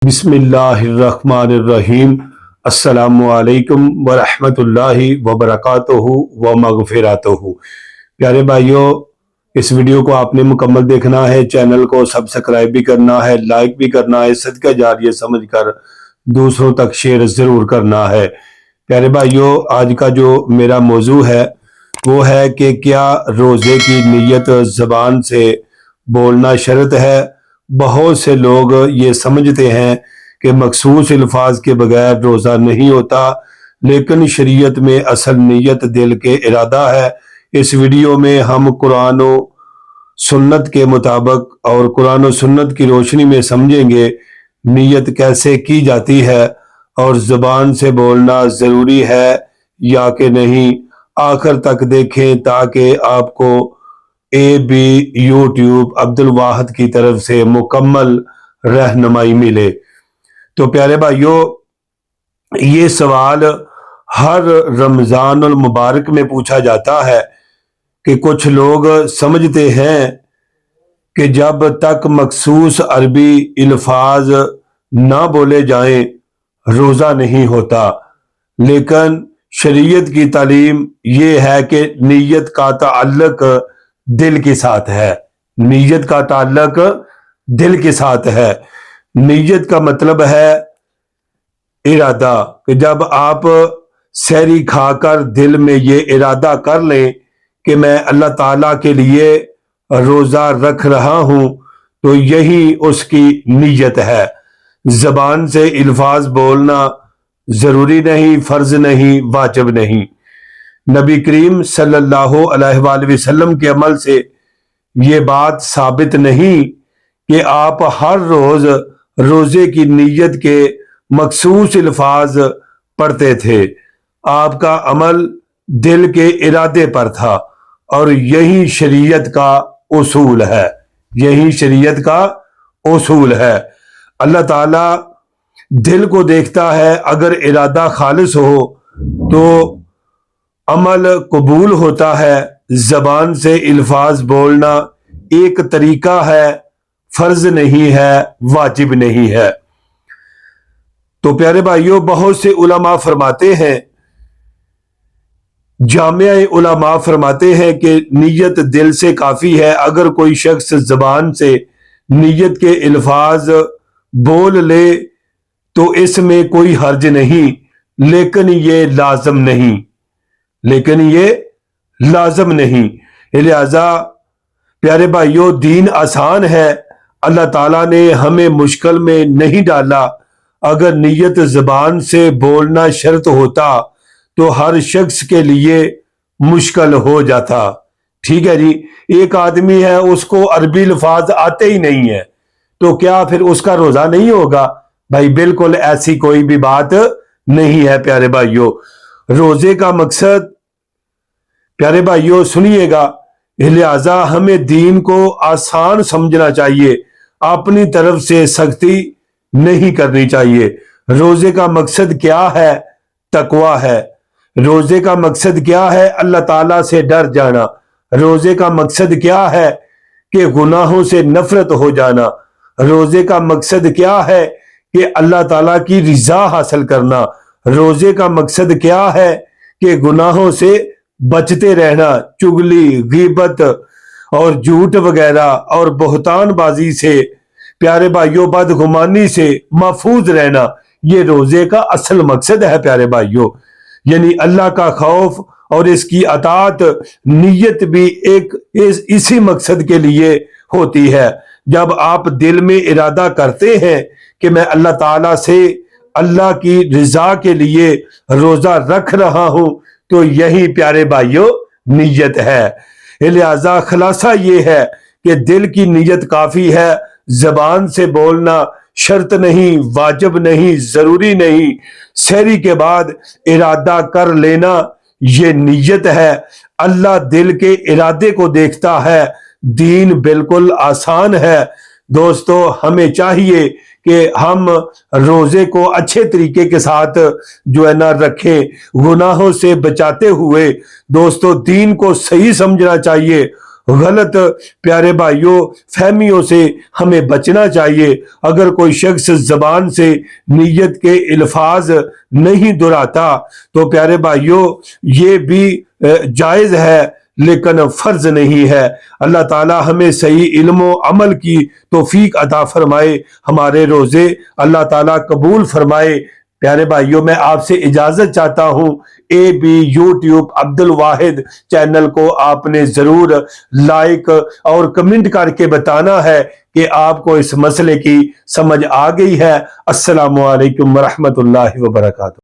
بسم اللہ الرحمن الرحیم۔ السلام علیکم ورحمۃ اللہ وبرکاتہ ومغفراتہ۔ پیارے بھائیوں، اس ویڈیو کو آپ نے مکمل دیکھنا ہے، چینل کو سبسکرائب بھی کرنا ہے، لائک بھی کرنا ہے، صدقہ جاریہ سمجھ کر دوسروں تک شیئر ضرور کرنا ہے۔ پیارے بھائیوں، آج کا جو میرا موضوع ہے وہ ہے کہ کیا روزے کی نیت زبان سے بولنا شرط ہے؟ بہت سے لوگ یہ سمجھتے ہیں کہ مخصوص الفاظ کے بغیر روزہ نہیں ہوتا، لیکن شریعت میں اصل نیت دل کے ارادہ ہے۔ اس ویڈیو میں ہم قرآن و سنت کے مطابق اور قرآن و سنت کی روشنی میں سمجھیں گے نیت کیسے کی جاتی ہے اور زبان سے بولنا ضروری ہے یا کہ نہیں۔ آخر تک دیکھیں تاکہ آپ کو یوٹیوب عبدالواحد کی طرف سے مکمل رہنمائی ملے۔ تو پیارے بھائیوں، یہ سوال ہر رمضان المبارک میں پوچھا جاتا ہے کہ کچھ لوگ سمجھتے ہیں کہ جب تک مخصوص عربی الفاظ نہ بولے جائیں روزہ نہیں ہوتا، لیکن شریعت کی تعلیم یہ ہے کہ نیت کا تعلق دل کے ساتھ ہے۔ نیت کا تعلق دل کے ساتھ ہے۔ نیت کا مطلب ہے ارادہ، کہ جب آپ سحری کھا کر دل میں یہ ارادہ کر لیں کہ میں اللہ تعالیٰ کے لیے روزہ رکھ رہا ہوں، تو یہی اس کی نیت ہے۔ زبان سے الفاظ بولنا ضروری نہیں، فرض نہیں، واجب نہیں۔ نبی کریم صلی اللہ علیہ وآلہ وسلم کے عمل سے یہ بات ثابت نہیں کہ آپ ہر روز روزے کی نیت کے مخصوص الفاظ پڑھتے تھے۔ آپ کا عمل دل کے ارادے پر تھا، اور یہی شریعت کا اصول ہے۔ یہی شریعت کا اصول ہے۔ اللہ تعالیٰ دل کو دیکھتا ہے، اگر ارادہ خالص ہو تو عمل قبول ہوتا ہے۔ زبان سے الفاظ بولنا ایک طریقہ ہے، فرض نہیں ہے، واجب نہیں ہے۔ تو پیارے بھائیوں، بہت سے علماء فرماتے ہیں، جامعہ علماء فرماتے ہیں کہ نیت دل سے کافی ہے۔ اگر کوئی شخص زبان سے نیت کے الفاظ بول لے تو اس میں کوئی حرج نہیں، لیکن یہ لازم نہیں۔ لہذا پیارے بھائیوں، دین آسان ہے۔ اللہ تعالیٰ نے ہمیں مشکل میں نہیں ڈالا۔ اگر نیت زبان سے بولنا شرط ہوتا تو ہر شخص کے لیے مشکل ہو جاتا۔ ٹھیک ہے جی، ایک آدمی ہے، اس کو عربی الفاظ آتے ہی نہیں ہے، تو کیا پھر اس کا روزہ نہیں ہوگا؟ بھائی بالکل ایسی کوئی بھی بات نہیں ہے۔ پیارے بھائیوں، روزے کا مقصد، پیارے بھائیوں سنیے گا، لہذا ہمیں دین کو آسان سمجھنا چاہیے، اپنی طرف سے سختی نہیں کرنی چاہیے۔ روزے کا مقصد کیا ہے؟ تقویٰ ہے۔ روزے کا مقصد کیا ہے؟ اللہ تعالیٰ سے ڈر جانا۔ روزے کا مقصد کیا ہے؟ کہ گناہوں سے نفرت ہو جانا۔ روزے کا مقصد کیا ہے؟ کہ اللہ تعالیٰ کی رضا حاصل کرنا۔ روزے کا مقصد کیا ہے؟ کہ گناہوں سے بچتے رہنا، چغلی، غیبت اور جھوٹ وغیرہ اور بہتان بازی سے، پیارے بھائیوں بدگمانی سے محفوظ رہنا۔ یہ روزے کا اصل مقصد ہے پیارے بھائیوں، یعنی اللہ کا خوف اور اس کی اطاعت۔ نیت بھی اسی مقصد کے لیے ہوتی ہے۔ جب آپ دل میں ارادہ کرتے ہیں کہ میں اللہ تعالیٰ سے اللہ کی رضا کے لیے روزہ رکھ رہا ہوں، تو یہی پیارے بھائیوں نیت ہے۔ لہذا خلاصہ یہ ہے کہ دل کی نیت کافی ہے، زبان سے بولنا شرط نہیں، واجب نہیں، ضروری نہیں۔ سحری کے بعد ارادہ کر لینا یہ نیت ہے۔ اللہ دل کے ارادے کو دیکھتا ہے۔ دین بالکل آسان ہے۔ دوستو، ہمیں چاہیے کہ ہم روزے کو اچھے طریقے کے ساتھ رکھیں، گناہوں سے بچاتے ہوئے۔ دوستو، دین کو صحیح سمجھنا چاہیے غلط پیارے بھائیوں فہمیوں سے ہمیں بچنا چاہیے۔ اگر کوئی شخص زبان سے نیت کے الفاظ نہیں دہراتا تو پیارے بھائیوں یہ بھی جائز ہے لیکن فرض نہیں ہے۔ اللہ تعالی ہمیں صحیح علم و عمل کی توفیق عطا فرمائے، ہمارے روزے اللہ تعالی قبول فرمائے۔ پیارے بھائیوں میں آپ سے اجازت چاہتا ہوں، AB YouTube Abdul Wahid channel کو آپ نے ضرور لائک اور کمنٹ کر کے بتانا ہے کہ آپ کو اس مسئلے کی سمجھ آ گئی ہے۔ السلام علیکم ورحمۃ اللہ وبرکاتہ۔